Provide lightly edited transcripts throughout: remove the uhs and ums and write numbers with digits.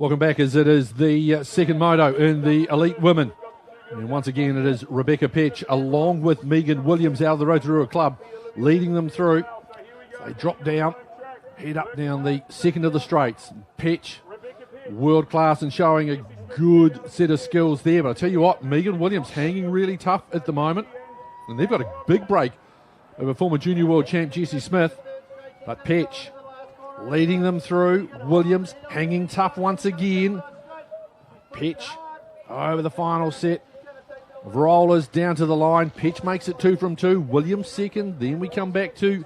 Welcome back, as it is the second moto in the Elite Women. And once again, it is Rebecca Petch along with Megan Williams out of the Rotorua Club leading them through. They drop down, head up down the second of the straights. Petch, world class and showing a good set of skills there. But I tell you what, Megan Williams hanging really tough at the moment. And they've got a big break over former junior world champ Jessie Smith. But Petch leading them through. Williams hanging tough once again. Petch over the final set of rollers down to the line. Petch makes it 2 from 2. Williams second. Then we come back to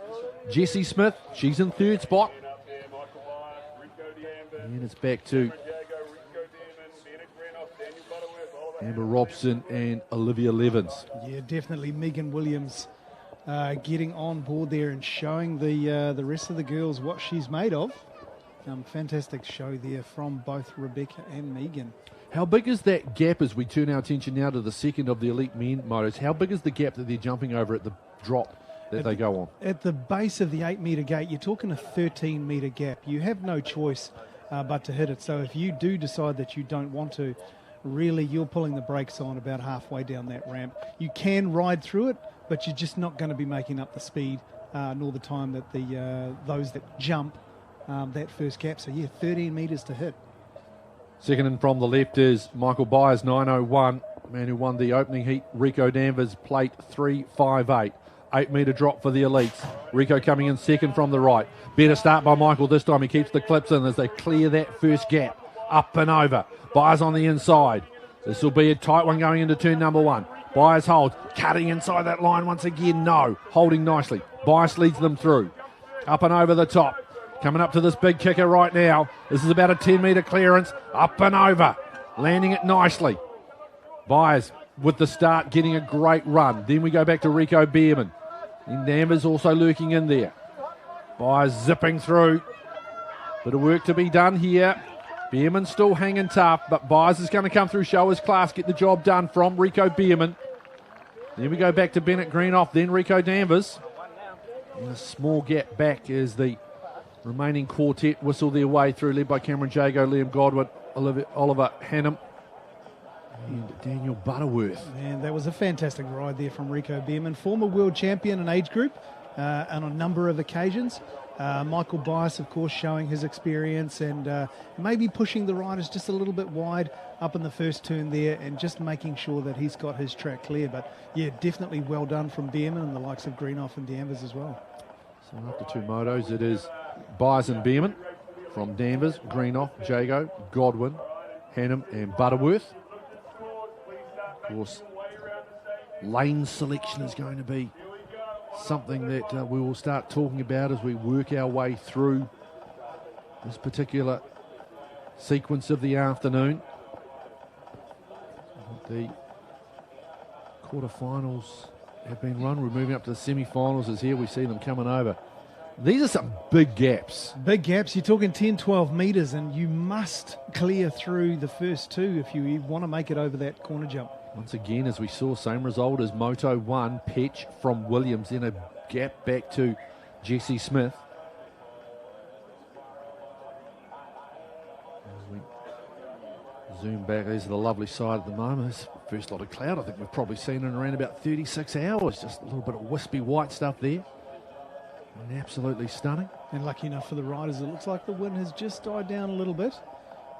Jessie Smith. She's in third spot. And it's back to Amber Robson and Olivia Levins. Yeah, definitely Megan Williams getting on board there and showing the rest of the girls what she's made of. Fantastic show there from both Rebecca and Megan. How big is that gap as we turn our attention now to the second of the Elite Men motos? How big is the gap that they're jumping over at the drop that they go on? At the base of the 8 metre gate, you're talking a 13 metre gap. You have no choice but to hit it. So if you do decide that you don't want to, really you're pulling the brakes on about halfway down that ramp. You can ride through it, but you're just not going to be making up the speed nor the time that those that jump that first gap. So yeah, 13 metres to hit. Second in from the left is Michael Byers, 9:01. Man who won the opening heat, Rico Danvers, plate 3:58. 8 metre drop for the elites. Rico coming in second from the right. Better start by Michael this time. He keeps the clips in as they clear that first gap. Up and over. Byers on the inside. This will be a tight one going into turn number 1. Byers holds. Cutting inside that line once again. No. Holding nicely. Byers leads them through. Up and over the top. Coming up to this big kicker right now. This is about a 10 metre clearance. Up and over. Landing it nicely. Byers with the start getting a great run. Then we go back to Rico Beerman. And Danvers also lurking in there. Byers zipping through. Bit of work to be done here. Beerman still hanging tough, but Byers is going to come through, show his class, get the job done from Rico Beerman. Then we go back to Bennett Greenoff, then Rico Danvers. And a small gap back as the remaining quartet whistle their way through, led by Cameron Jago, Liam Godwin, Oliver Hannum, and Daniel Butterworth. Man, that was a fantastic ride there from Rico Beerman, former world champion in age group on a number of occasions. Michael Byers, of course, showing his experience and maybe pushing the riders just a little bit wide up in the first turn there and just making sure that he's got his track clear. But, yeah, definitely well done from Beerman and the likes of Greenoff and Danvers as well. So after 2 motos, it is Byers and Beerman from Danvers, Greenoff, Jago, Godwin, Hannum and Butterworth. Of course, lane selection is going to be something that we will start talking about as we work our way through this particular sequence of the afternoon. The quarterfinals have been run. We're moving up to the semi-finals as here we see them coming over. These are some big gaps. Big gaps. You're talking 10, 12 metres and you must clear through the first 2 if you want to make it over that corner jump. Once again, as we saw, same result as Moto 1, Petch from Williams, then a gap back to Jessie Smith. As we zoom back, these are the lovely side at the moment. This first lot of cloud, I think we've probably seen in around about 36 hours. Just a little bit of wispy white stuff there. And absolutely stunning. And lucky enough for the riders, it looks like the wind has just died down a little bit.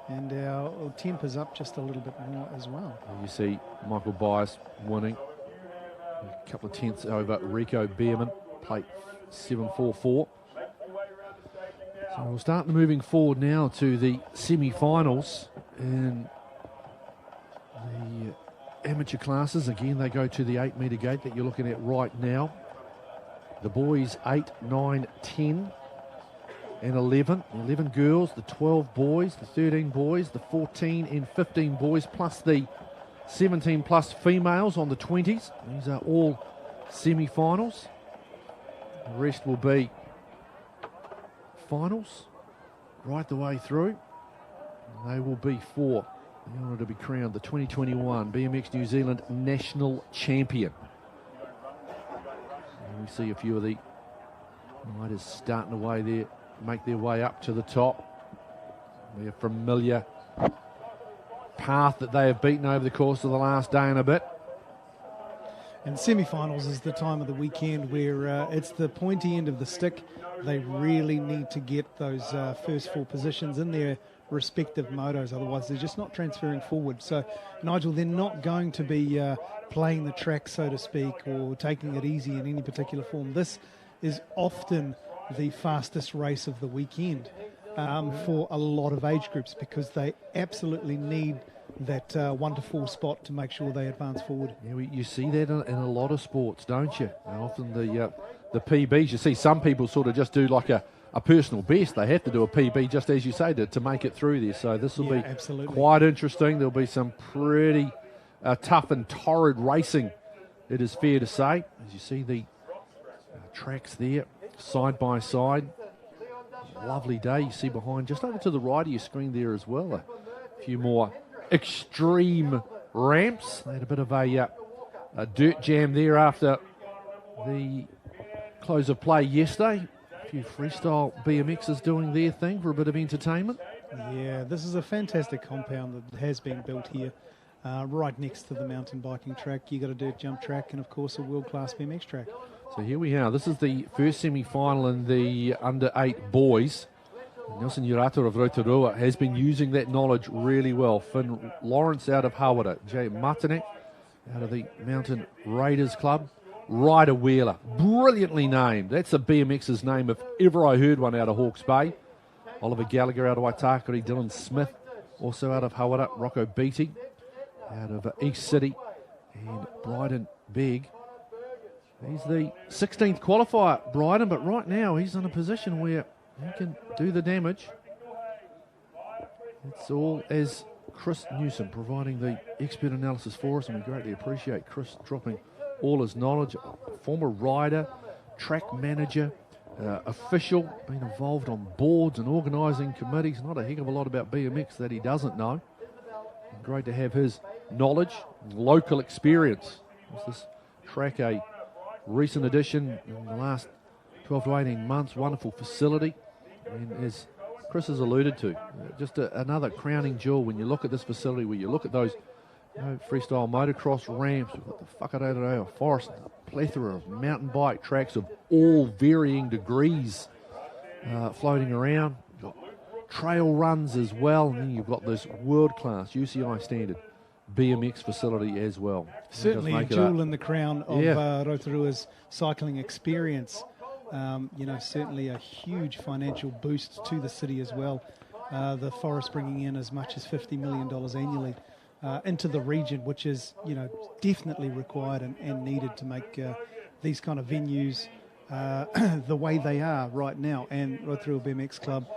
And our temp is up just a little bit more as well. And you see Michael Byers winning. A couple of tenths over Rico Beerman, plate 744. So we'll start moving forward now to the semi-finals. And the amateur classes, again, they go to the 8 metre gate that you're looking at right now. The boys 8, 9, 10. And 11. The 11 girls, the 12 boys, the 13 boys, the 14 and 15 boys, plus the 17 plus females on the 20s. These are all semi-finals. The rest will be finals right the way through. And they will be for, in order to be crowned, the 2021 BMX New Zealand National Champion. And we see a few of the riders starting away there, make their way up to the top. We are familiar path that they have beaten over the course of the last day and a bit. And semi-finals is the time of the weekend where it's the pointy end of the stick. They really need to get those first 4 positions in their respective motos, otherwise they're just not transferring forward. So, Nigel, they're not going to be playing the track, so to speak, or taking it easy in any particular form. This is often the fastest race of the weekend for a lot of age groups, because they absolutely need that 1 to 4 spot to make sure they advance forward. Yeah, you see that in a lot of sports, don't you? And often the PBs, you see some people sort of just do like a personal best. They have to do a PB, just as you say, to make it through there. So this will be absolutely quite interesting. There'll be some pretty tough and torrid racing, it is fair to say. As you see the tracks there, side by side. Lovely day. You see behind, just over to the right of your screen there as well, a few more extreme ramps. They had a bit of a dirt jam there after the close of play yesterday. A few freestyle BMXers doing their thing for a bit of entertainment. Yeah, this is a fantastic compound that has been built here, right next to the mountain biking track. You got a dirt jump track and, of course, a world-class BMX track. So here we are. This is the first semi-final in the under-8 boys. Nelson Urato of Rotorua has been using that knowledge really well. Finn Lawrence out of Hawara, Jay Matanek out of the Mountain Raiders Club, Ryder Wheeler, brilliantly named. That's a BMX's name if ever I heard one out of Hawke's Bay. Oliver Gallagher out of Waitakere, Dylan Smith also out of Hawara, Rocco Beatty out of East City, and Bryden Begg. He's the 16th qualifier, Bryden, but right now he's in a position where he can do the damage. It's all as Chris Newsom providing the expert analysis for us, and we greatly appreciate Chris dropping all his knowledge. Former rider, track manager, official, been involved on boards and organising committees. Not a heck of a lot about BMX that he doesn't know. And great to have his knowledge, local experience. Was this track a recent addition in the last 12 to 18 months? Wonderful facility. And as Chris has alluded to, just another crowning jewel when you look at this facility, where you look at those freestyle motocross ramps, we've got the Whakareroa Forest, a plethora of mountain bike tracks of all varying degrees floating around. You've got trail runs as well, and then you've got this world-class UCI standard BMX facility as well. Certainly a jewel in the crown of Rotorua's cycling experience. Certainly a huge financial boost to the city as well. The Forest bringing in as much as $50 million annually into the region, which is, definitely required and needed to make these kind of venues the way they are right now. And Rotorua BMX Club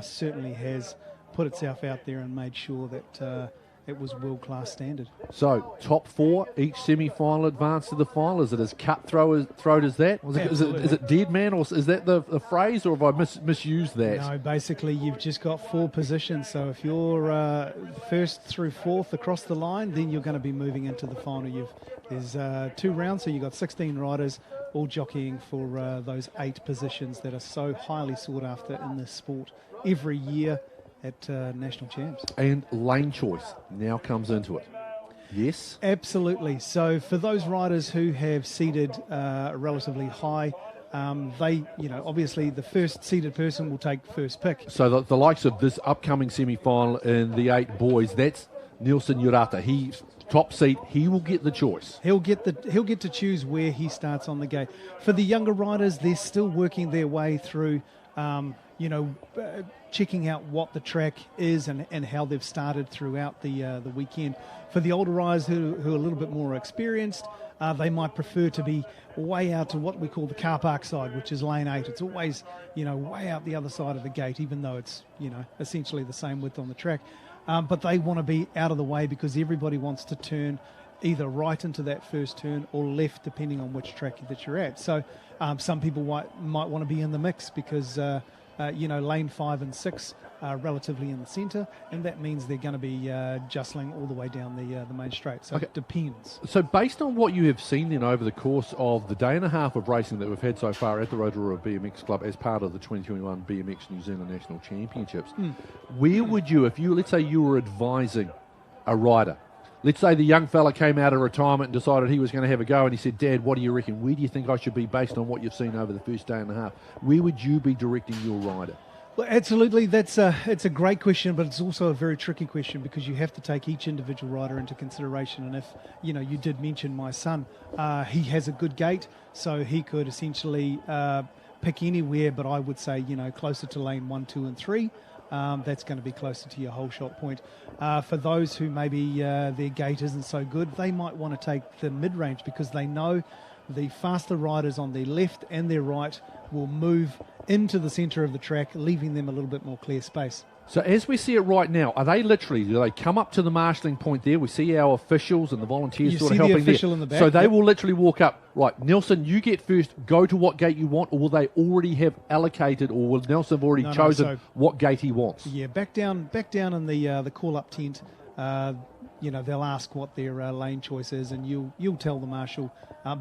certainly has put itself out there and made sure that it was world-class standard. So, top 4, each semi-final advance to the final. Is it as cutthroat as that? Is it dead man, or is that the phrase, or have I misused that? No, basically you've just got 4 positions. So if you're first through 4th across the line, then you're going to be moving into the final. There's 2 rounds, so you've got 16 riders all jockeying for those 8 positions that are so highly sought after in this sport every year at National Champs. And lane choice now comes into it. Yes? Absolutely. So for those riders who have seeded relatively high, they, obviously the first seeded person will take first pick. So the likes of this upcoming semi-final in the 8 boys, that's Nelson Urata. He's top seed. He will get the choice. He'll get to choose where he starts on the gate. For the younger riders, they're still working their way through checking out what the track is and how they've started throughout the weekend. For the older riders who are a little bit more experienced, they might prefer to be way out to what we call the car park side, which is lane 8. It's always, way out the other side of the gate, even though it's, essentially the same width on the track. But they want to be out of the way because everybody wants to turn either right into that first turn or left, depending on which track that you're at. So some people might want to be in the mix because lane 5 and 6 relatively in the centre, and that means they're going to be jostling all the way down the main straight. So it depends. So based on what you have seen then over the course of the day and a half of racing that we've had so far at the Rotorua BMX Club as part of the 2021 BMX New Zealand National Championships, where would you, let's say you were advising a rider, let's say the young fella came out of retirement and decided he was going to have a go, and he said, Dad, what do you reckon? Where do you think I should be based on what you've seen over the first day and a half? Where would you be directing your rider? Well, absolutely. It's a great question, but it's also a very tricky question because you have to take each individual rider into consideration. And if, you did mention my son, he has a good gait, so he could essentially pick anywhere, but I would say, closer to lane 1, 2 and 3. That's going to be closer to your whole shot point. For those who maybe their gait isn't so good, they might want to take the mid-range because they know the faster riders on their left and their right will move into the centre of the track, leaving them a little bit more clear space. So as we see it right now, do they come up to the marshalling point there? We see our officials and the volunteers You sort see of helping the official in the back, So they yep. will literally walk up, right, Nelson, you get first, go to what gate you want, or will they already have allocated, or will Nelson have already chosen what gate he wants? Yeah, back down in the call-up tent, they'll ask what their lane choice is, and you'll tell the marshal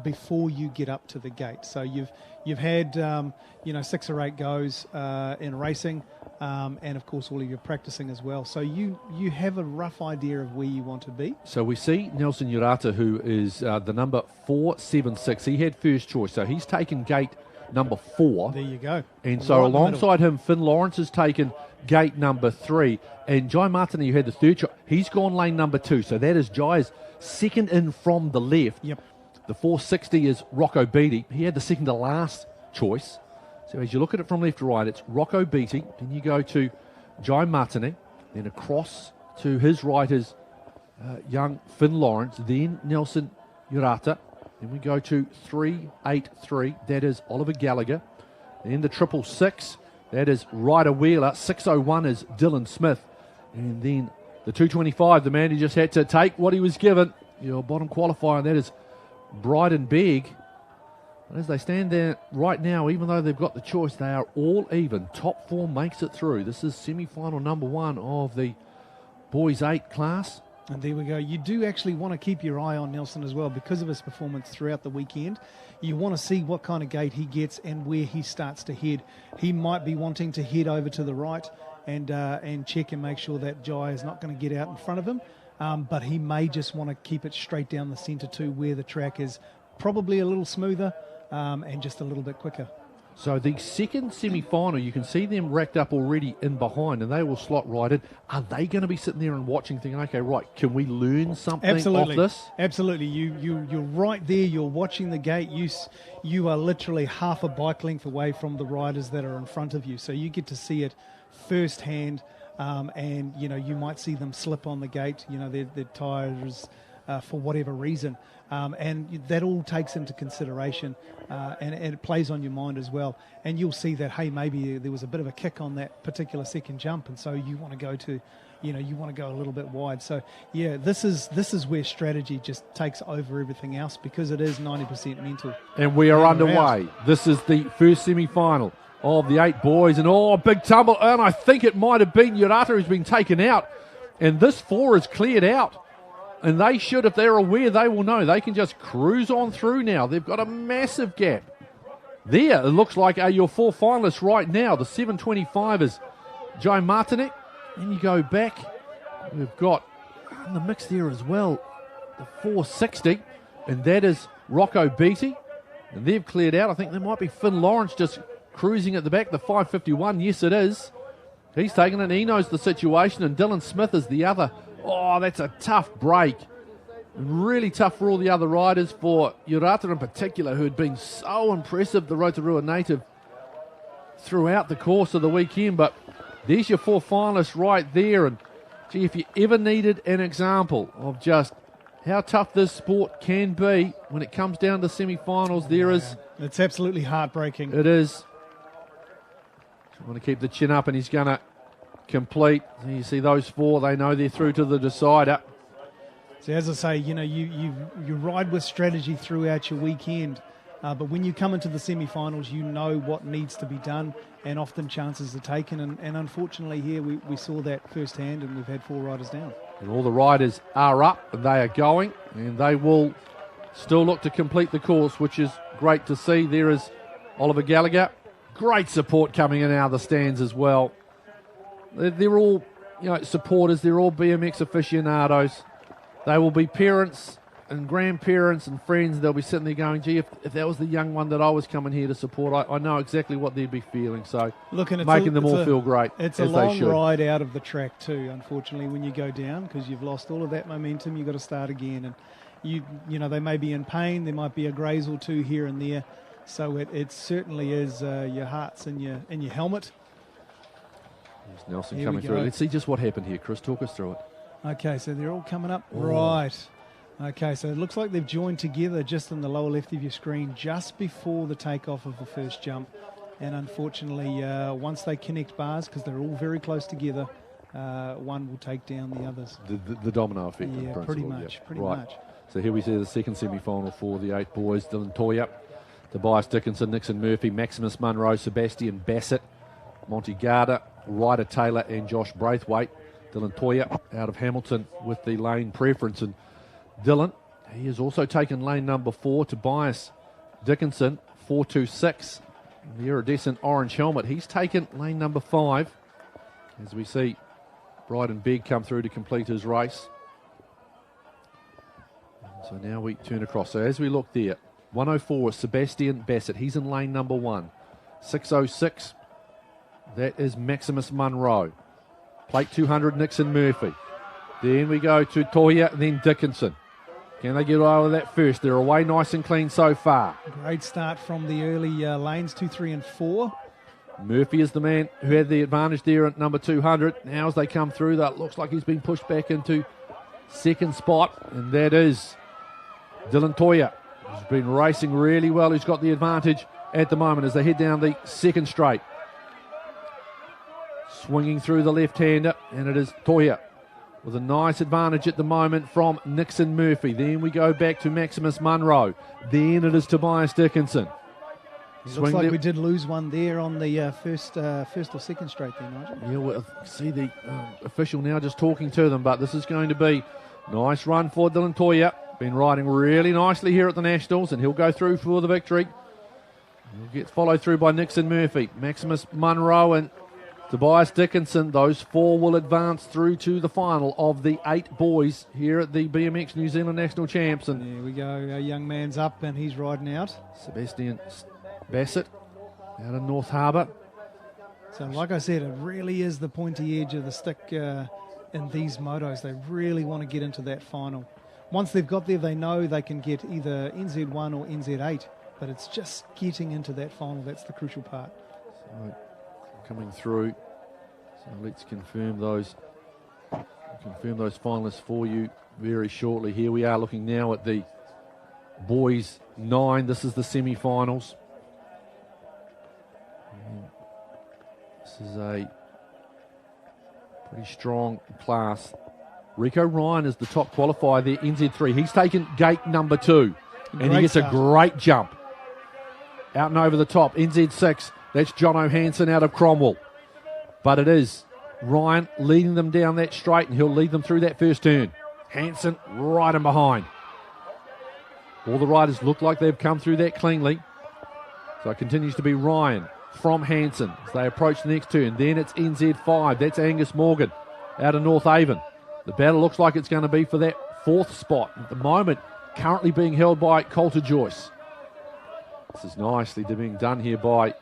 before you get up to the gate. So you've had 6 or 8 goes in racing, and of course all of your practicing as well. So you have a rough idea of where you want to be. So we see Nelson Urata, who is the number 476. He had first choice, so he's taken gate number 4. There you go. And so Right alongside him, Finn Lawrence has taken gate number 3. And Jai Martin, who had the third choice, he's gone lane number 2. So that is Jai's second in from the left. Yep. The 460 is Rocco Beatty. He had the second to last choice. So as you look at it from left to right, it's Rocco Beatty. Then you go to Jai Martin. Then across to his right is young Finn Lawrence. Then Nelson Urata. Then we go to 383. That is Oliver Gallagher. Then the 666. That is Ryder Wheeler. 601 is Dylan Smith. And then the 225, the man who just had to take what he was given. Your bottom qualifier, and that is Bryden Begg. As they stand there right now, even though they've got the choice, they are all even. Top 4 makes it through. This is semi-final number 1 of the boys 8 class. And there we go. You do actually want to keep your eye on Nelson as well because of his performance throughout the weekend. You want to see what kind of gait he gets and where he starts to head. He might be wanting to head over to the right and check and make sure that Jai is not going to get out in front of him. But he may just want to keep it straight down the centre too, where the track is probably a little smoother and just a little bit quicker. So the second semi-final, you can see them racked up already in behind, and they will slot right in. Are they going to be sitting there and watching, thinking, okay, right, can we learn something off this? Absolutely. You're right there. You're watching the gate. You are literally half a bike length away from the riders that are in front of you, so you get to see it firsthand. And you might see them slip on the gate. Their tyres for whatever reason. And that all takes into consideration and it plays on your mind as well. And you'll see that, hey, maybe there was a bit of a kick on that particular second jump, and so you want to go to, you want to go a little bit wide. So, yeah, this is where strategy just takes over everything else because it is 90% mental. And we are underway. This is the first semi-final of the 8 boys, and big tumble, and I think it might have been Urata who's been taken out, and this 4 is cleared out. And they should, if they're aware, they will know. They can just cruise on through now. They've got a massive gap. There, it looks like your 4 finalists right now. The 725 is Jai Martinek. Then you go back. We've got in the mix there as well, the 460. And that is Rocco Beatty. And they've cleared out. I think there might be Finn Lawrence just cruising at the back. The 551, yes it is. He's taken it. He knows the situation. And Dylan Smith is the other. Oh, that's a tough break. Really tough for all the other riders, for Urata in particular, who had been so impressive, the Rotorua native, throughout the course of the weekend. But there's your 4 finalists right there. And, gee, if you ever needed an example of just how tough this sport can be when it comes down to semi-finals, there is. It's absolutely heartbreaking. It is. Trying to keep the chin up, and he's going to complete. You see those 4, they know they're through to the decider. So as I say, you ride with strategy throughout your weekend, But when you come into the semi-finals, you know what needs to be done, and often chances are taken. And unfortunately here we saw that firsthand, and we've had 4 riders down. And all the riders are up, and they are going, and they will still look to complete the course, which is great to see. There is Oliver Gallagher. Great support coming in out of the stands as well. They're all, supporters. They're all BMX aficionados. They will be parents and grandparents and friends. They'll be sitting there going, gee, if that was the young one that I was coming here to support, I know exactly what they'd be feeling. So making them all feel great, it's a long ride out of the track too, unfortunately, when you go down, because you've lost all of that momentum. You've got to start again. And you know, they may be in pain. There might be a graze or two here and there. So it certainly is your hearts in your helmet. There's Nelson coming through. Let's see just what happened here. Chris, talk us through it. Okay, so they're all coming up. Oh. Right. Okay, so it looks like they've joined together just in the lower left of your screen just before the takeoff of the first jump. And unfortunately, once they connect bars, because they're all very close together, one will take down the others. The domino effect. Yeah, pretty much. So here we see the second semi-final for the 8 boys. Dylan Toya, Tobias Dickinson, Nixon Murphy, Maximus Munro, Sebastian Bassett, Monty Garda, Ryder Taylor and Josh Braithwaite. Dylan Toya out of Hamilton with the lane preference. And Dylan, he has also taken lane number 4. Tobias Dickinson, 426. The iridescent orange helmet. He's taken lane number 5. As we see Bryden Begg come through to complete his race. So now we turn across. So as we look there, 104 Sebastian Bassett. He's in lane number 1. 606. That is Maximus Munro. Plate 200 Nixon Murphy. Then we go to Toya and then Dickinson. Can they get over that first? They're away nice and clean so far. Great start from the early lanes 2, 3 and 4. Murphy is the man who had the advantage there at number 200. Now as they come through, that looks like he's been pushed back into second spot. And that is Dylan Toya, who's been racing really well, who's got the advantage at the moment as they head down the second straight. Swinging through the left-hander, and it is Toya with a nice advantage at the moment from Nixon Murphy. Then we go back to Maximus Munro. Then it is Tobias Dickinson. Looks like we did lose one there on the first or second straight there, Nigel. Yeah, well, see the official now just talking to them, but this is going to be a nice run for Dylan Toya. Been riding really nicely here at the Nationals, and he'll go through for the victory. He'll get followed through by Nixon Murphy, Maximus Munro and Tobias Dickinson. Those 4 will advance through to the final of the 8 boys here at the BMX New Zealand National Champs. And there we go. Our young man's up and he's riding out. Sebastian Bassett out of North Harbour. So like I said, it really is the pointy edge of the stick in these motos. They really want to get into that final. Once they've got there, they know they can get either NZ1 or NZ8, but it's just getting into that final. That's the crucial part. So, coming through, so let's confirm those finalists for you very shortly. Here we are looking now at the boys 9. This is the semi-finals. This is a pretty strong class. Rico Ryan is the top qualifier there, NZ3. He's taken gate number 2, and he gets a great jump out and over the top. NZ6. That's John O'Hanson out of Cromwell. But it is Ryan leading them down that straight, and he'll lead them through that first turn. Hanson right in behind. All the riders look like they've come through that cleanly. So it continues to be Ryan from Hanson as they approach the next turn. Then it's NZ5. That's Angus Morgan out of North Avon. The battle looks like it's going to be for that 4th spot. At the moment, currently being held by Coulter Joyce. This is nicely being done here by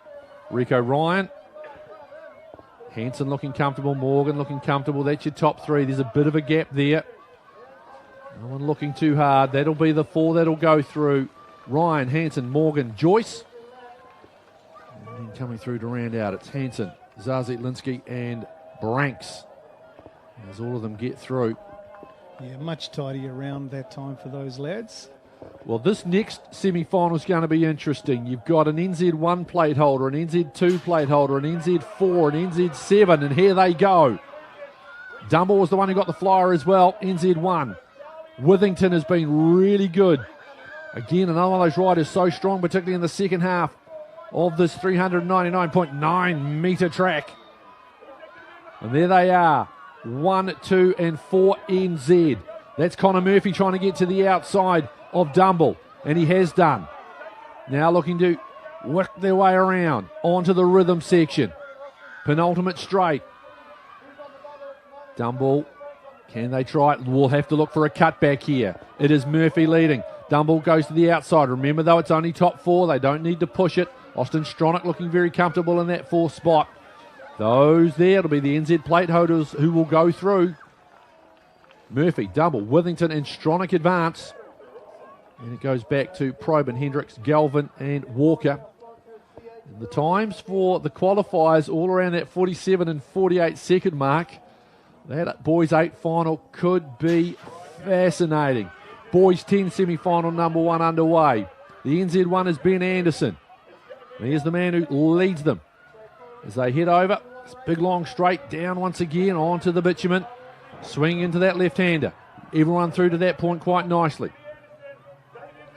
Rico Ryan. Hanson looking comfortable. Morgan looking comfortable. That's your top 3. There's a bit of a gap there. No one looking too hard. That'll be the 4 that'll go through. Ryan, Hanson, Morgan, Joyce. And then coming through to round out, it's Hanson, Zazie Linsky and Branks. As all of them get through. Yeah, much tidier around that time for those lads. Well, this next semi-final is going to be interesting. You've got an NZ1 plate holder, an NZ2 plate holder, an NZ4, an NZ7, and here they go. Dumble was the one who got the flyer as well, NZ1. Withington has been really good Again, another one of those riders so strong, particularly in the second half of this 399.9 metre track. And there they are, 1, 2 and 4 NZ. That's Connor Murphy trying to get to the outside of Dumble, and he has done. Now looking to work their way around onto the rhythm section. Penultimate straight. Dumble, can they try it? We'll have to look for a cutback here. It is Murphy leading. Dumble goes to the outside. Remember, though, it's only top 4. They don't need to push it. Austin Stronach looking very comfortable in that 4th spot. Those there, it'll be the NZ plate holders who will go through. Murphy, Dumble, Withington and Stronach advance. And it goes back to Probyn, Hendricks, Galvin and Walker. And the times for the qualifiers all around that 47 and 48 second mark. That boys 8 final could be fascinating. Boys 10 semi-final number 1 underway. The NZ one is Ben Anderson. And here's the man who leads them as they head over. This big long straight down once again onto the bitumen. Swinging into that left-hander. Everyone through to that point quite nicely.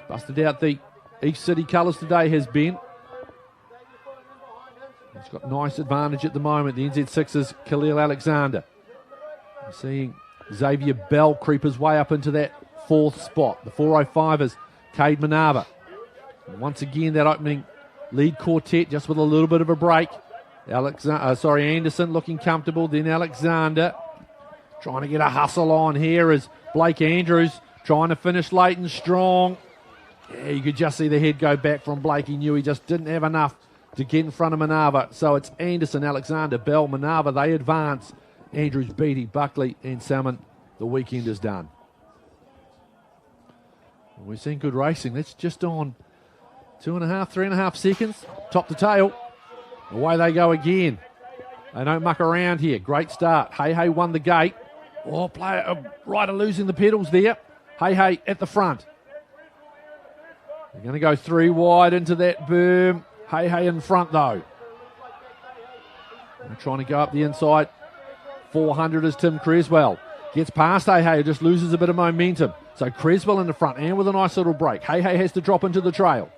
Busted out the East City colours today has Ben. He's got nice advantage at the moment. The NZ6's Khalil Alexander. I'm seeing Xavier Bell creep his way up into that 4th spot. The 405ers, Cade Manava. And once again, that opening lead quartet just with a little bit of a break. Anderson looking comfortable. Then Alexander trying to get a hustle on here as Blake Andrews trying to finish late and strong. Yeah, you could just see the head go back from Blake. He knew he just didn't have enough to get in front of Manava. So it's Anderson, Alexander, Bell, Manava. They advance. Andrews, Beattie, Buckley and Salmon. The weekend is done. We've seen good racing. That's just on 2.5, 3.5 seconds. Top to tail. Away they go again. They don't muck around here. Great start. Hey won the gate. Oh, rider losing the pedals there. Hey at the front. They're going to go 3 wide into that berm. Hey in front though. They're trying to go up the inside. 400 is Tim Creswell. Gets past Hey, just loses a bit of momentum. So Creswell in the front and with a nice little break. Hey has to drop into the trail.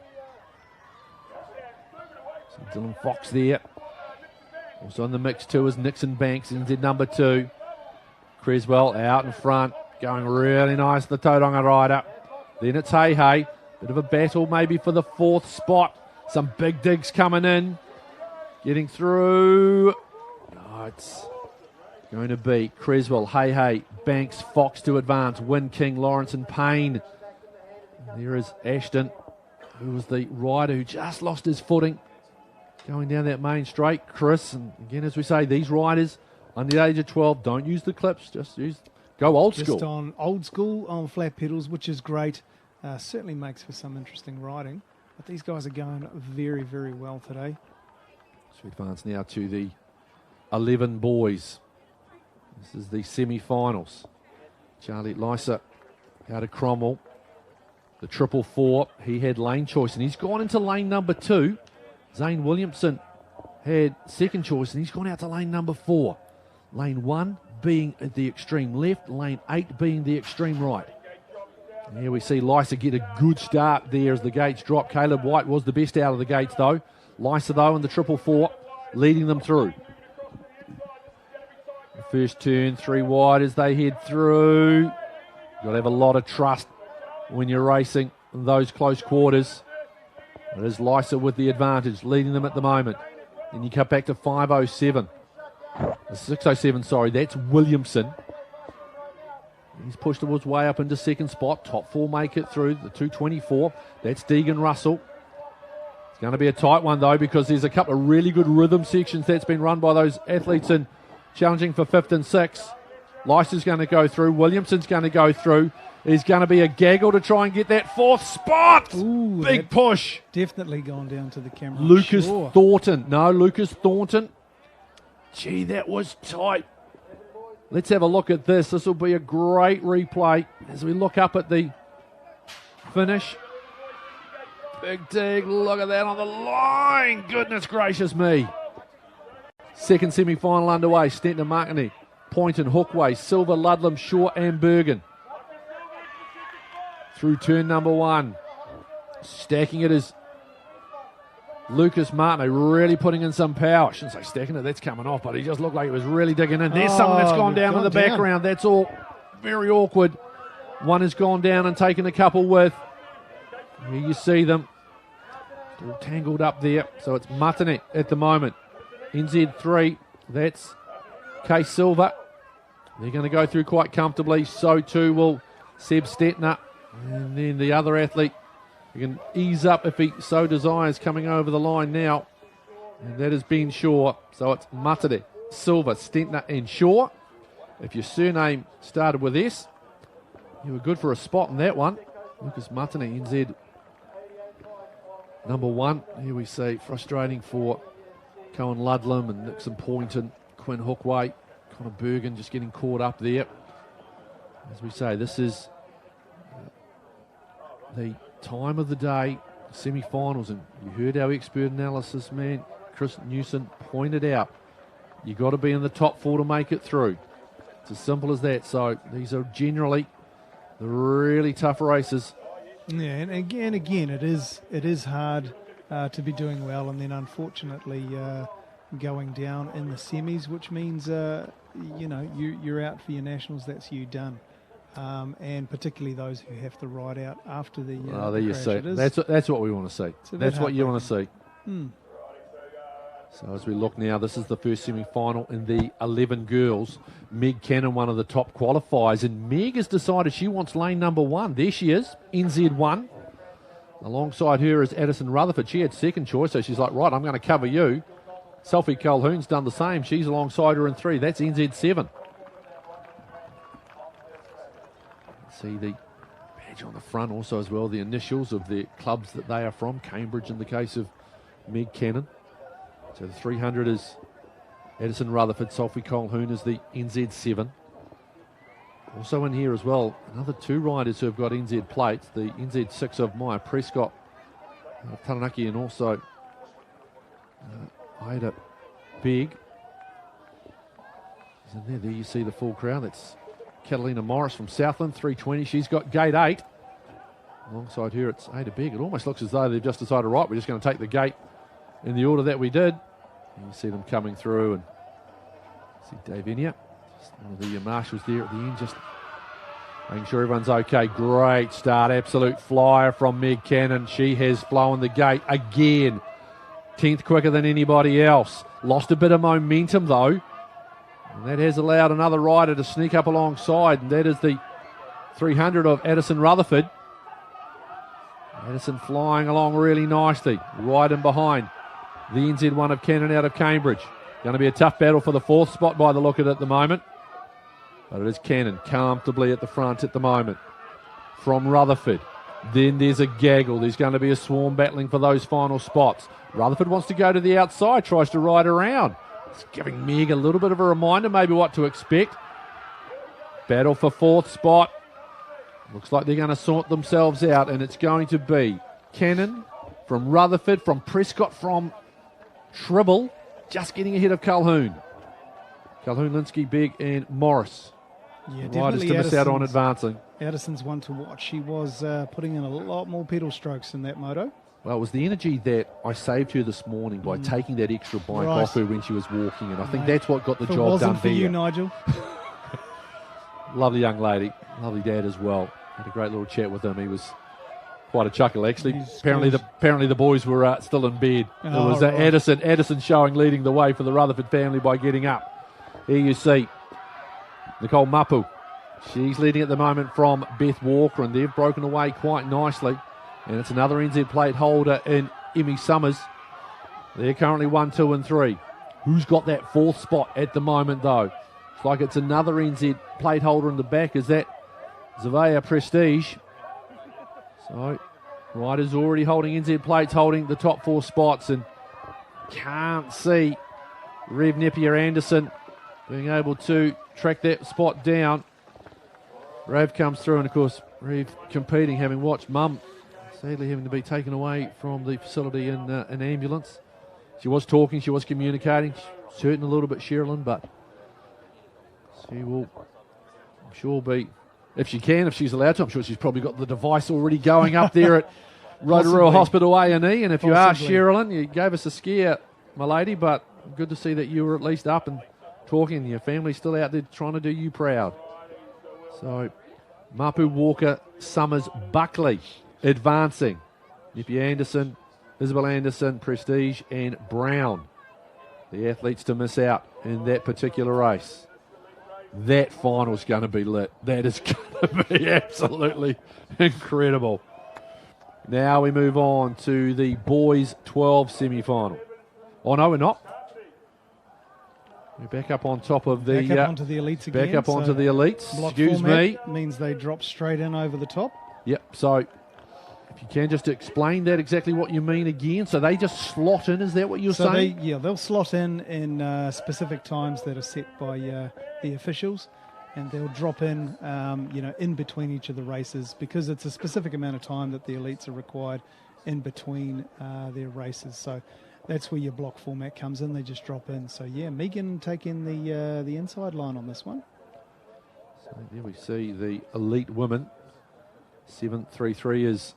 So Dylan Fox there. Also in the mix too is Nixon Banks, NZ number 2. Creswell out in front, going really nice, the Tauranga rider. Then it's Hey. Bit of a battle maybe for the 4th spot. Some big digs coming in. Getting through. Oh, it's going to be Creswell, Hey, Banks, Fox to advance. Win King, Lawrence and Payne. And there is Ashton, who was the rider who just lost his footing. Going down that main straight. Chris, and again, as we say, these riders under the age of 12, don't use the clips, go old school. Just on old school, on flat pedals, which is great. Certainly makes for some interesting riding. But these guys are going very, very well today. So we advance now to the 11 boys. This is the semi-finals. Charlie Lysa out of Cromwell. The 444, he had lane choice, and he's gone into lane number 2. Zane Williamson had second choice, and he's gone out to lane number 4. Lane 1 being at the extreme left, lane 8 being the extreme right. And here we see Lysa get a good start there as the gates drop. Caleb White was the best out of the gates, though. Lysa, though, in the 444, leading them through. The first turn, 3 wide as they head through. You've got to have a lot of trust when you're racing in those close quarters. It is Lysa with the advantage, leading them at the moment. Then you cut back to 507. 607, sorry, that's Williamson. He's pushed his way up into second spot. Top 4 make it through the 224. That's Deegan Russell. It's going to be a tight one, though, because there's a couple of really good rhythm sections that's been run by those athletes in challenging for 5th and 6th. Lysa's going to go through. Williamson's going to go through. There's going to be a gaggle to try and get that 4th spot. Ooh, big push. Definitely gone down to the camera. Lucas Thornton. Gee, that was tight. Let's have a look at this. This will be a great replay as we look up at the finish. Big dig, look at that on the line. Goodness gracious me. Second semi-final underway. Stenton, Markney, Poynton, Hookway, Silver, Ludlam, Shaw and Bergen. Through turn number 1. Stacking it is Lucas Martineau, really putting in some power. I shouldn't say stacking it, that's coming off, but he just looked like he was really digging in. There's someone that's gone down in the background. That's all very awkward. One has gone down and taken a couple with. Here you see them. All tangled up there. So it's Martineau at the moment. NZ3, that's Case Silver. They're going to go through quite comfortably. So too will Seb Stetner. And then the other athlete, he can ease up if he so desires, coming over the line now. And that is Ben Shaw. So it's Martineau, Silver, Stetner and Shaw. If your surname started with S, you were good for a spot in that one. Lucas Martineau, NZ number 1. Here we see frustrating for Cohen Ludlam and Nixon Poynton, Quinn Hookway, Connor Bergen just getting caught up there. As we say, this is the time of the day, semi-finals, and you heard our expert analysis man, Chris Newson, pointed out, you got to be in the top 4 to make it through. It's as simple as that. So these are generally the really tough races. Yeah, and again, it is hard to be doing well, and then unfortunately going down in the semis, which means you're out for your nationals. That's you done, and particularly those who have to ride out after the. There you see. That's what we want to see. That's what you want to see. So as we look now, this is the first semi-final in the 11 girls. Meg Cannon, one of the top qualifiers, and Meg has decided she wants lane number 1. There she is, NZ1. Alongside her is Addison Rutherford. She had second choice, so she's like, right, I'm going to cover you. Sophie Calhoun's done the same. She's alongside her in 3. That's NZ7. See the badge on the front also as well, the initials of the clubs that they are from. Cambridge in the case of Meg Cannon. So the 300 is Addison Rutherford, Sophie Colhoun is the NZ7. Also in here as well, another 2 riders who have got NZ plates, the NZ6 of Maya Prescott, Taranaki, and also Ida Big. And there you see the full crowd. That's Catalina Morris from Southland, 320. She's got gate 8. Alongside her, it's Ada Big. It almost looks as though they've just decided, right, we're just going to take the gate in the order that we did. And you see them coming through, and see Dave Inia, just one of the marshals there at the end, just making sure everyone's okay. Great start, absolute flyer from Meg Cannon. She has flown the gate again. 10th quicker than anybody else. Lost a bit of momentum though, and that has allowed another rider to sneak up alongside, and that is the 300 of Addison Rutherford. Addison flying along really nicely, right in behind the NZ1 of Cannon out of Cambridge. Going to be a tough battle for the 4th spot by the look of it at the moment. But it is Cannon comfortably at the front at the moment from Rutherford. Then there's a gaggle. There's going to be a swarm battling for those final spots. Rutherford wants to go to the outside, tries to ride around. It's giving Meg a little bit of a reminder maybe what to expect. Battle for 4th spot. Looks like they're going to sort themselves out, and it's going to be Cannon from Rutherford, from Prescott, from Tribble, just getting ahead of Calhoun. Calhoun, Linsky, Big, and Morris. Yeah, riders to miss out on advancing. Addison's one to watch. She was putting in a lot more pedal strokes in that moto. Well, it was the energy that I saved her this morning by taking that extra bike off her when she was walking, and I think that's what got the job done for there. you, Nigel. Lovely young lady, lovely dad as well. Had a great little chat with him. He was quite a chuckle, actually. Apparently the boys were still in bed. It was right. Addison showing, leading the way for the Rutherford family by getting up. Here you see Nicole Mapu. She's leading at the moment from Beth Walker, and they've broken away quite nicely. And it's another NZ plate holder in Emmy Summers. They're currently 1, 2, and 3. Who's got that 4th spot at the moment, though? It's like it's another NZ plate holder in the back. Is that Zavea Prestige? So, riders already holding NZ plates, holding the top 4 spots, and can't see Rev Napier-Anderson being able to track that spot down. Rev comes through, and of course, Rev competing, having watched Mum sadly having to be taken away from the facility in an ambulance. She was talking, she was communicating, she's hurting a little bit, Sherilyn, but she will, I'm sure, be, if she can, if she's allowed to, I'm sure she's probably got the device already going up there at Rotorua Hospital A&E, and if you are Possibly. Sherilyn, you gave us a scare, my lady, but good to see that you were at least up and talking. Your family's still out there trying to do you proud. So, Mapu, Walker, Summers, Buckley advancing. Nippy Anderson, Isabel Anderson, Prestige, and Brown, the athletes to miss out in that particular race. That final's going to be lit. That is going to be absolutely incredible. Now we move on to the boys 12 semi-final. Oh, no, we're not. We're back up on top of the... Back up onto the elites again. Back up onto the elites. Block Excuse me. means they drop straight in over the top. Yep, so if you can just explain that exactly what you mean again. So they just slot in, is that what you're saying? They'll slot in specific times that are set by the officials, and they'll drop in, in between each of the races, because it's a specific amount of time that the elites are required in between their races. So that's where your block format comes in. They just drop in. So yeah, Megan taking the inside line on this one. So there we see the elite women. 7.33 is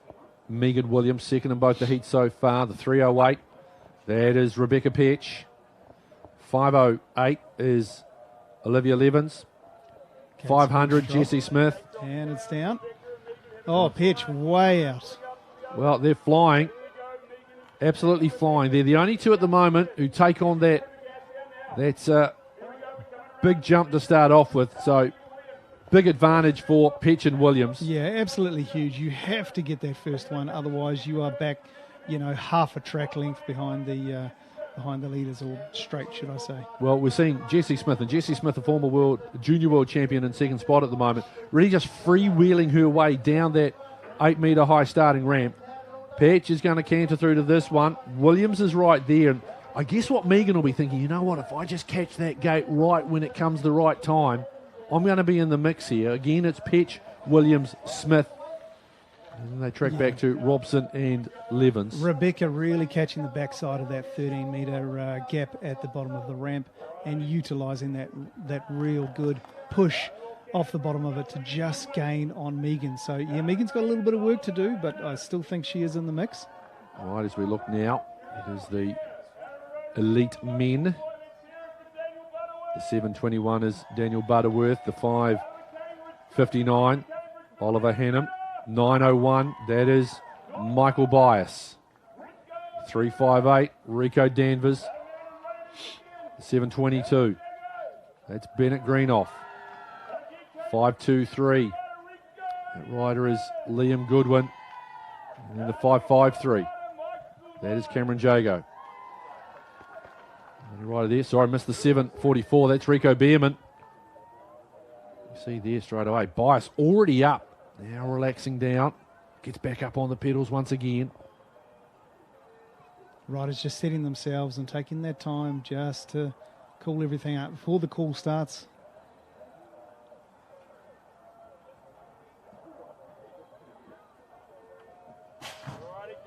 Megan Williams, second in both the heats so far. The 3.08, that is Rebecca Petch. 5.08 is Olivia Levins. 500, Jessie Smith. And it's down. Oh, Petch way out. Well, they're flying. Absolutely flying. They're the only two at the moment who take on that's a big jump to start off with. So big advantage for Petch and Williams. Yeah, absolutely huge. You have to get that first one, otherwise you are back, half a track length behind the leaders, or straight, should I say. Well, we're seeing Jessie Smith, and Jessie Smith, a former junior world champion in second spot at the moment, really just freewheeling her way down that 8-metre high starting ramp. Petch is going to canter through to this one. Williams is right there, and I guess what Megan will be thinking, you know what, if I just catch that gate right when it comes the right time, I'm going to be in the mix here. Again, it's Petch, Williams, Smith. And then they track back to Robson and Levins. Rebecca really catching the backside of that 13-metre gap at the bottom of the ramp and utilising that real good push off the bottom of it to just gain on Megan. So, yeah, Megan's got a little bit of work to do, but I still think she is in the mix. All right, as we look now, it is the elite men. The 7.21 is Daniel Butterworth. The 5.59, Oliver Hannum. 9.01, that is Michael Bias. 3.58, Rico Danvers. 7.22, that's Bennett Greenoff. 5.23, that rider is Liam Goodwin. And then the 5.53, that is Cameron Jago. Right there, sorry, I missed the 7.44, that's Rico Beerman. You see there straight away, Bias already up. Now relaxing down, gets back up on the pedals once again. Riders just setting themselves and taking their time just to cool everything out before the call starts.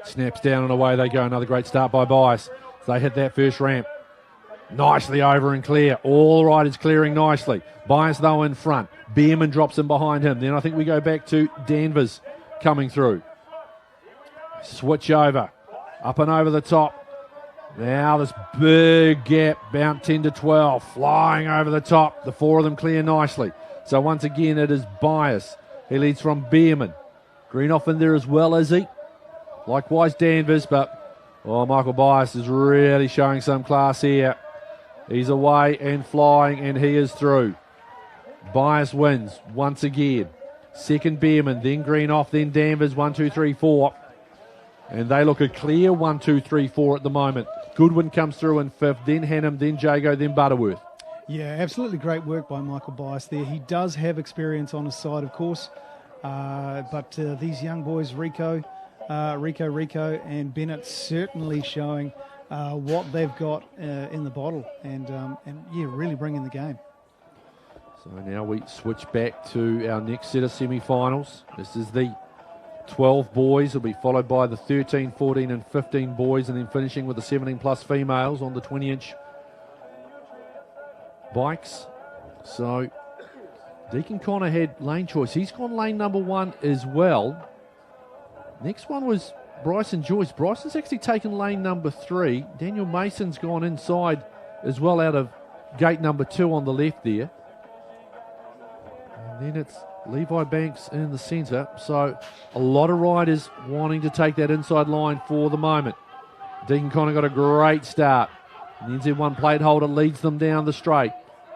Snaps down and away they go. Another great start by Bias. They hit that first ramp. Nicely over and clear. All riders clearing nicely. Bias though in front. Beerman drops in behind him. Then I think we go back to Danvers coming through. Switch over. Up and over the top. Now this big gap. Bound 10 to 12. Flying over the top. The four of them clear nicely. So once again it is Bias. He leads from Beerman. Greenoff in there as well, is he? Likewise Danvers, but Michael Bias is really showing some class here. He's away and flying, and he is through. Bias wins once again. Second Beerman, then Greenoff, then Danvers, 1, 2, 3, 4. And they look a clear 1, 2, 3, 4 at the moment. Goodwin comes through in fifth, then Hannum, then Jago, then Butterworth. Yeah, absolutely great work by Michael Bias there. He does have experience on his side, of course. But these young boys, Rico, and Bennett, certainly showing what they've got in the bottle, and really bringing the game. So now we switch back to our next set of semi-finals. This is the 12 boys. Will be followed by the 13, 14 and 15 boys, and then finishing with the 17 plus females on the 20-inch bikes. So Deacon Connor had lane choice. He's gone lane number 1 as well. Next one was Bryson Joyce. Bryson's actually taken lane number 3. Daniel Mason's gone inside as well out of gate number 2 on the left there. And then it's Levi Banks in the centre. So a lot of riders wanting to take that inside line for the moment. Deacon Connor got a great start. And the NZ1 plate holder leads them down the straight.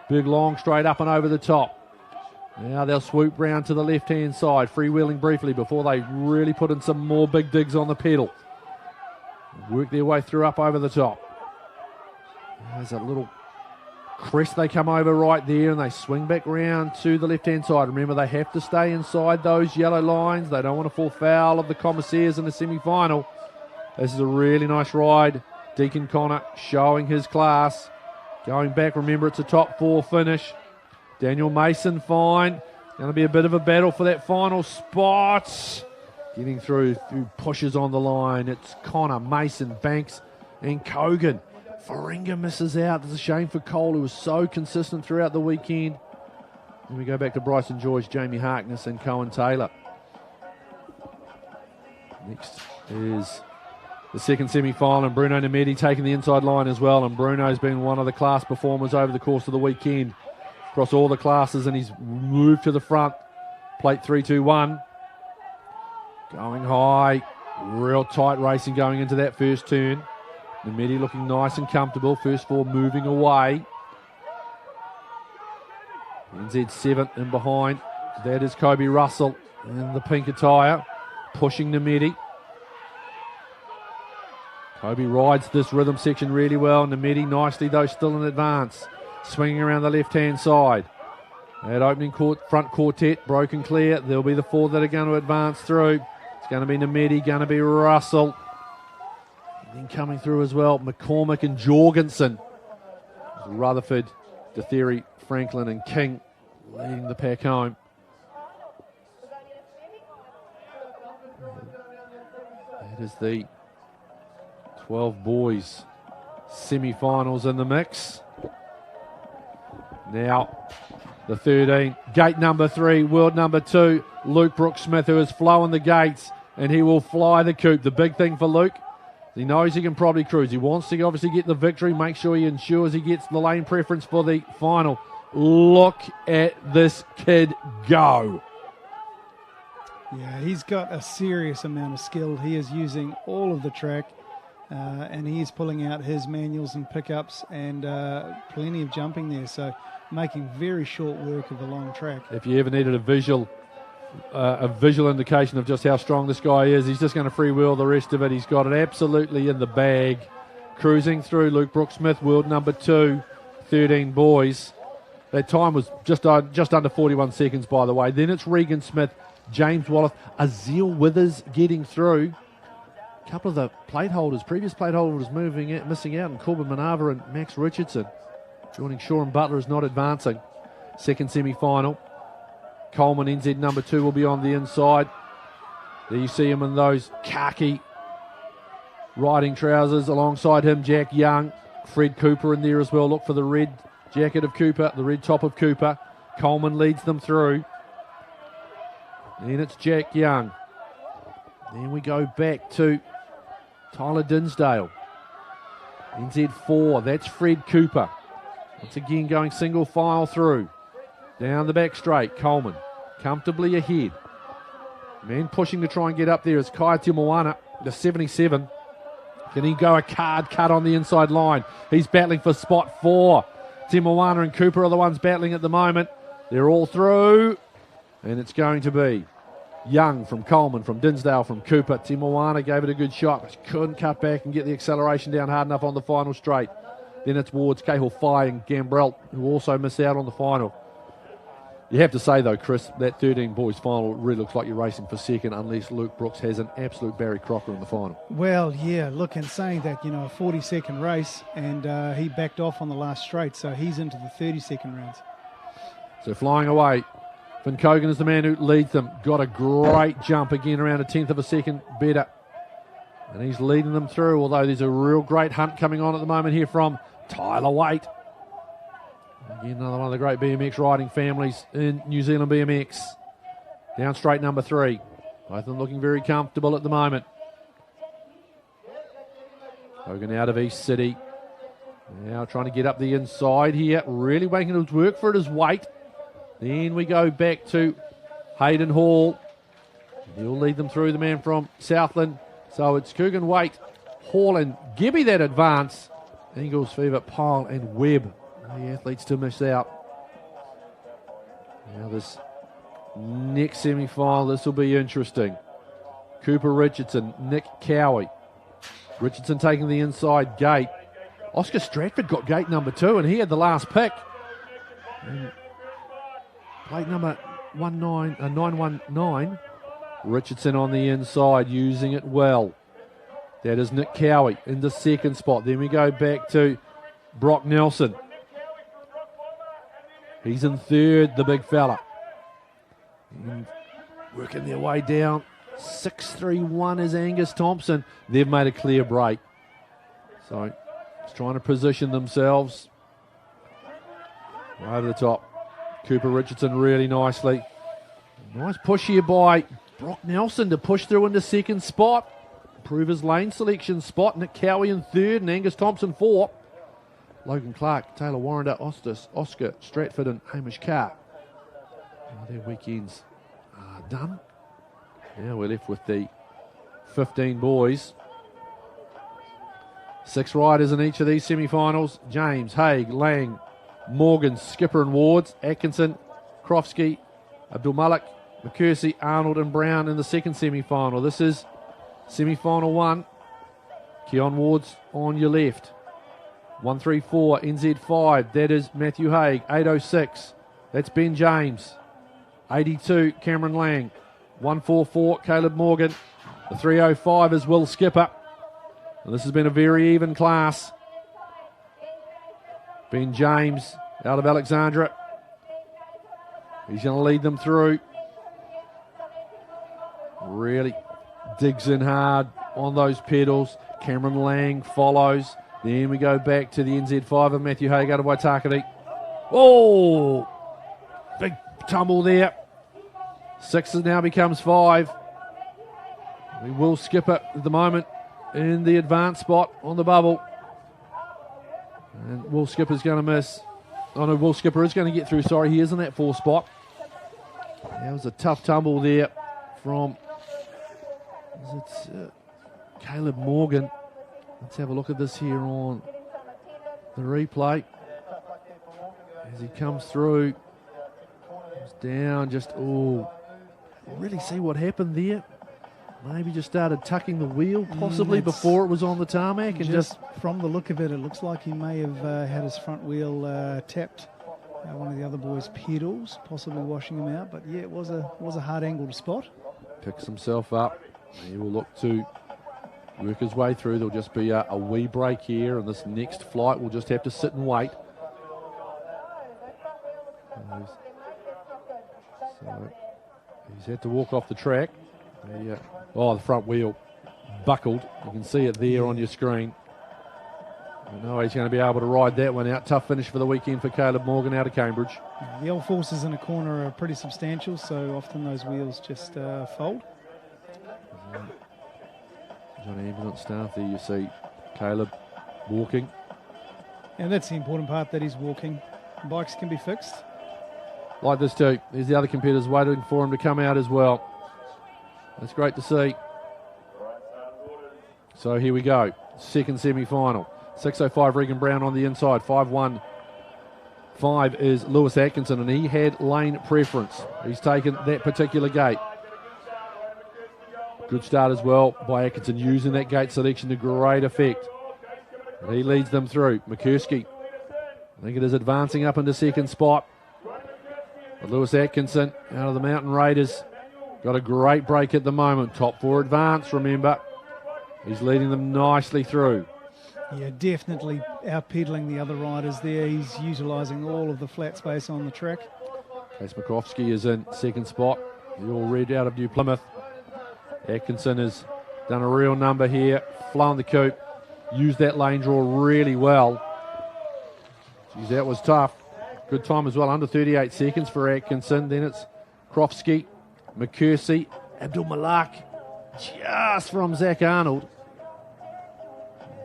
Big long straight up and over the top. Now they'll swoop round to the left-hand side, freewheeling briefly before they really put in some more big digs on the pedal. Work their way through up over the top. There's a little crest they come over right there, and they swing back round to the left-hand side. Remember, they have to stay inside those yellow lines. They don't want to fall foul of the commissaires in the semi-final. This is a really nice ride. Deacon Connor showing his class. Going back, remember, it's a top 4 finish. Daniel Mason fine. Going to be a bit of a battle for that final spot. Getting through pushes on the line. It's Connor, Mason, Banks and Kogan. Faringa misses out. It's a shame for Cole, who was so consistent throughout the weekend. Then we go back to Bryson Joyce, Jamie Harkness and Cohen Taylor. Next is the second semi-final, and Bruno Nemedi taking the inside line as well. And Bruno's been one of the class performers over the course of the weekend across all the classes, and he's moved to the front. Plate 3-2-1. Going high. Real tight racing going into that first turn. Nemedi looking nice and comfortable. First 4 moving away. NZ7 in behind. That is Kobe Russell in the pink attire, pushing Nemedi. Kobe rides this rhythm section really well. Nemedi nicely, though, still in advance. Swinging around the left-hand side. That opening front quartet broken clear. There'll be the 4 that are going to advance through. It's going to be Nemedi, going to be Russell. And then coming through as well, McCormick and Jorgensen. Rutherford, DeThery, Franklin and King leading the pack home. That is the 12 boys semi-finals in the mix. Now the 13, gate number 3, world number 2, Luke Brooks-Smith, who is flowing the gates, and he will fly the coupe. The big thing for Luke, he knows he can probably cruise. He wants to obviously get the victory, make sure he ensures he gets the lane preference for the final. Look at this kid go. Yeah, he's got a serious amount of skill. He is using all of the track, and he is pulling out his manuals and pickups, and plenty of jumping there. So making very short work of the long track. If you ever needed a visual indication of just how strong this guy is, he's just going to freewheel the rest of it. He's got it absolutely in the bag. Cruising through, Luke Brooks-Smith, world number 2, 13 boys. That time was just under 41 seconds, by the way. Then it's Regan Smith, James Wallace, Azeel Withers getting through. A couple of the previous plate holders missing out, and Corbin Manava and Max Richardson. Joining Sean Butler is not advancing. Second semi-final. Coleman, NZ number 2, will be on the inside. There you see him in those khaki riding trousers. Alongside him, Jack Young. Fred Cooper in there as well. Look for the red jacket of Cooper, the red top of Cooper. Coleman leads them through. Then it's Jack Young. Then we go back to Tyler Dinsdale. NZ4, that's Fred Cooper. Once again going single file through. Down the back straight, Coleman comfortably ahead. Man pushing to try and get up there is Kai Te Moana, the 77. Can he go a card cut on the inside line? He's battling for spot 4. Te Moana and Cooper are the ones battling at the moment. They're all through. And it's going to be Young from Coleman, from Dinsdale, from Cooper. Te Moana gave it a good shot, but couldn't cut back and get the acceleration down hard enough on the final straight. Then it's Wards, Cahill, Fye and Gambrell, who also miss out on the final. You have to say, though, Chris, that 13 boys final really looks like you're racing for second unless Luke Brooks has an absolute Barry Crocker in the final. Well, yeah, look, and saying that, a 40-second race, and he backed off on the last straight, so he's into the 30-second rounds. So flying away, Finn Kogan is the man who leads them. Got a great jump again, around a tenth of a second better. And he's leading them through, although there's a real great hunt coming on at the moment here from Tyler Waite. Again, another one of the great BMX riding families in New Zealand BMX. Down straight number 3. Both of them looking very comfortable at the moment. Hogan out of East City. Now trying to get up the inside here. Really making it work for his weight. Then we go back to Hayden Hall. He'll lead them through, the man from Southland. So it's Coogan Waite, Hall and Gibby that advance. Ingles, Fever, Pyle and Webb, the athletes to miss out. Now this next semi-final, this will be interesting. Cooper Richardson, Nick Cowie. Richardson taking the inside gate. Oscar Stratford got gate number 2 and he had the last pick. And plate number 919. Richardson on the inside, using it well. That is Nick Cowie in the second spot. Then we go back to Brock Nelson. He's in third, the big fella. And working their way down. 6-3-1 is Angus Thompson. They've made a clear break. So, just trying to position themselves. Over the top. Cooper Richardson really nicely. Nice push here by Brock Nelson to push through into second spot. Improve his lane selection spot. Nick Cowie in third and Angus Thompson 4. Logan Clark, Taylor Warrender, Oscar Stratford and Hamish Carr. Their weekends are done. Now we're left with the 15 boys. 6 riders in each of these semi-finals. James, Haig, Lang, Morgan, Skipper and Wards, Atkinson, Krofsky, Abdul Malik, McCursey, Arnold and Brown in the second semi-final. This is semi-final 1. Keon Wards on your left. 134, NZ5. That is Matthew Haig. 806. That's Ben James. 82, Cameron Lang. 144, Caleb Morgan. The 305 is Will Skipper. And this has been a very even class. Ben James out of Alexandra. He's going to lead them through. Really digs in hard on those pedals. Cameron Lang follows. Then we go back to the NZ5 of Matthew Haig out of Waitakere. Oh! Big tumble there. 6 now becomes 5. We will skip it at the moment in the advanced spot on the bubble. And Will Skipper's going to miss. Oh no, Will Skipper is going to get through. Sorry, he is in that 4 spot. That was a tough tumble there from Caleb Morgan. Let's have a look at this here on the replay. As he comes through, he's down just, really see what happened there. Maybe just started tucking the wheel possibly before it was on the tarmac. And just from the look of it, it looks like he may have had his front wheel tapped one of the other boys' pedals, possibly washing him out. But yeah, it was a hard angle to spot. Picks himself up. He will look to work his way through. There'll just be a wee break here, and this next flight will just have to sit and wait. So he's had to walk off the track. The front wheel buckled. You can see it there on your screen. No, he's going to be able to ride that one out. Tough finish for the weekend for Caleb Morgan out of Cambridge. The old forces in a corner are pretty substantial, so often those wheels just fold. John Ambulance staff there, you see Caleb walking. And that's the important part, that he's walking. Bikes can be fixed. Like this too. There's the other competitors waiting for him to come out as well. That's great to see. So here we go. Second semi-final. 6:05 Regan Brown on the inside. 5:15 is Lewis Atkinson, and he had lane preference. He's taken that particular gate. Good start as well by Atkinson, using that gate selection to great effect. He leads them through. McCursky, I think it is advancing up into second spot. But Lewis Atkinson out of the Mountain Raiders got a great break at the moment. Top 4 advance, remember. He's leading them nicely through. Yeah, definitely out-pedaling the other riders there. He's utilising all of the flat space on the track. Case Makovsky is in second spot. The all red out of New Plymouth. Atkinson has done a real number here. Flown the coupe. Used that lane draw really well. Geez, that was tough. Good time as well, under 38 seconds for Atkinson. Then it's Krofsky, McCursey, Abdul Malak, just from Zach Arnold.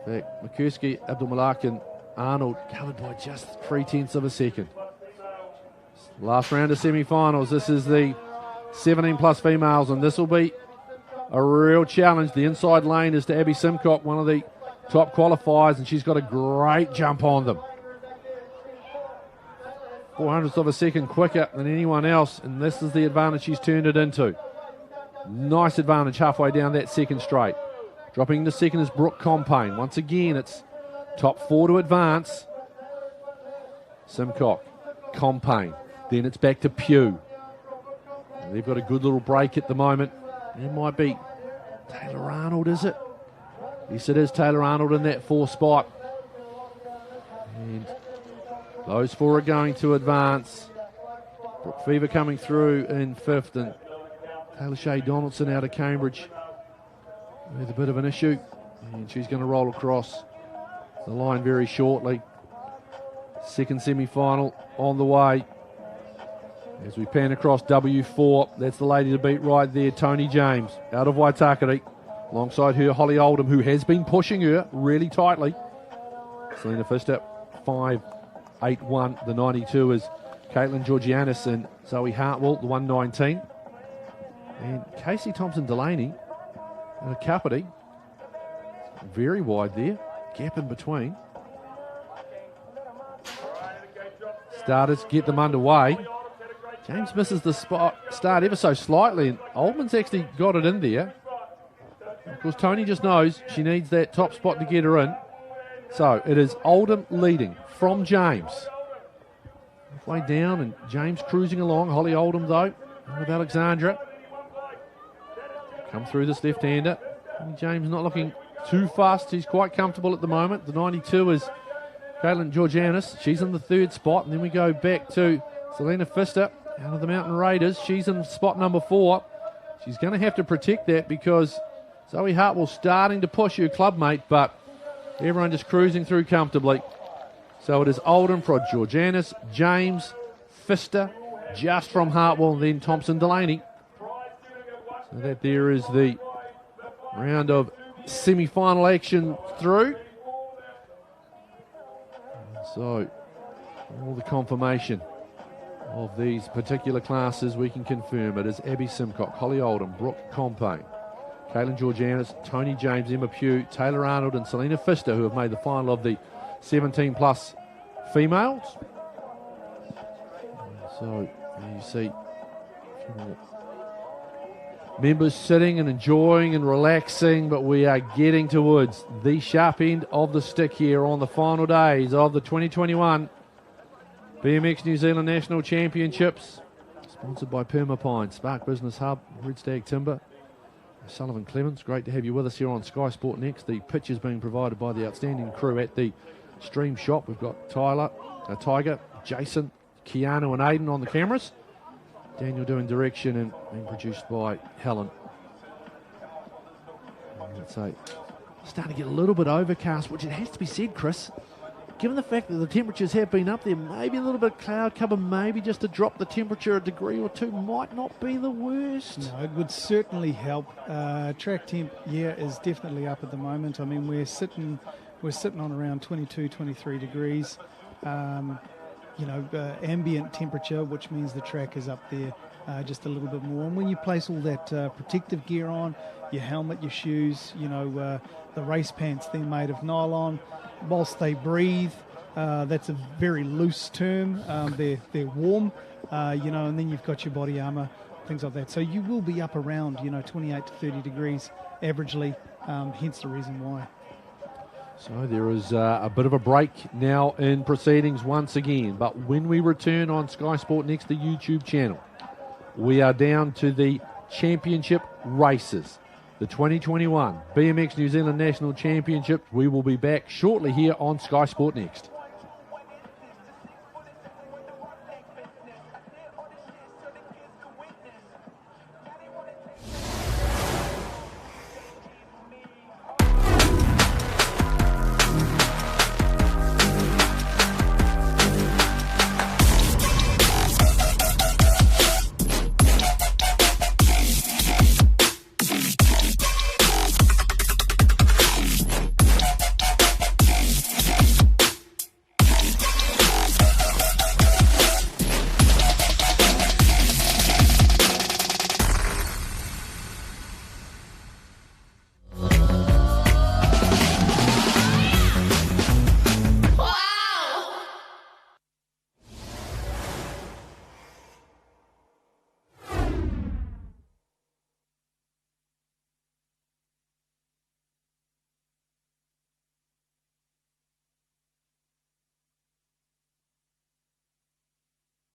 In fact, McCuskey, Abdulmalak and Arnold covered by just 0.3 of a second. Last round of semi-finals. This is the 17 plus females, and this will be a real challenge. The inside lane is to Abby Simcock, one of the top qualifiers, and she's got a great jump on them. 0.04 of a second quicker than anyone else, and this is the advantage she's turned it into. Nice advantage halfway down that second straight. Dropping into second is Brooke Compain. Once again, it's top 4 to advance. Simcock, Compain. Then it's back to Pugh. They've got a good little break at the moment. It might be Taylor Arnold, is it? Yes, it is Taylor Arnold in that 4th spot. And those 4 are going to advance. Brooke Fever coming through in 5th, and Taylor Shea Donaldson out of Cambridge with a bit of an issue, and she's going to roll across the line very shortly. Second semi-final on the way. As we pan across W4, that's the lady to beat right there, Tony James, out of Waitakere. Alongside her, Holly Oldham, who has been pushing her really tightly. Selena Pfister, 5.81. The 92 is Caitlin Georgianis and Zoe Hartwell, the 119. And Casey Thompson-Delaney and a Kapiti. Very wide there. Gap in between. Starters get them underway. James misses the start ever so slightly, and Oldman's actually got it in there. Of course, Tony just knows she needs that top spot to get her in. So it is Oldham leading from James. Halfway down, and James cruising along. Holly Oldham, though, with Alexandra. Come through this left-hander. James not looking too fast. He's quite comfortable at the moment. The 92 is Caitlin Georgianis. She's in the 3rd spot. And then we go back to Selena Pfister out of the Mountain Raiders. She's in spot number 4. She's going to have to protect that because Zoe Hartwell's starting to push her clubmate, but everyone just cruising through comfortably. So it is Oldham, Prod Georgianis, James, Pfister, just from Hartwell, and then Thompson-Delaney. So that there is the round of semi-final action through. So all the confirmation of these particular classes, we can confirm it is Abby Simcock, Holly Oldham, Brooke Compain, Caitlin Georgianis, Tony James, Emma Pugh, Taylor Arnold and Selena Pfister, who have made the final of the 17 plus females. So you see a few more members sitting and enjoying and relaxing, but we are getting towards the sharp end of the stick here on the final days of the 2021 BMX New Zealand National Championships, sponsored by Permapine, Spark Business Hub, Red Stag Timber, Sullivan Clemens. Great to have you with us here on Sky Sport Next. The pictures being provided by the outstanding crew at the stream shop. We've got Tiger, Jason, Keanu and Aiden on the cameras. Daniel doing direction and being produced by Helen. Let's say, starting to get a little bit overcast, which it has to be said, Chris, given the fact that the temperatures have been up there, maybe a little bit of cloud cover, maybe just to drop the temperature a degree or two might not be the worst. No, it would certainly help. Track temp, is definitely up at the moment. I mean, we're sitting on around 22, 23 degrees. Ambient temperature, which means the track is up there just a little bit more. And when you place all that protective gear on, your helmet, your shoes, the race pants, they're made of nylon. Whilst they breathe, that's a very loose term. They're warm, and then you've got your body armour, things like that. So you will be up around, 28 to 30 degrees averagely, hence the reason why. So there is a bit of a break now in proceedings once again. But when we return on Sky Sport Next, the YouTube channel, we are down to the championship races. The 2021 BMX New Zealand National Championship. We will be back shortly here on Sky Sport Next.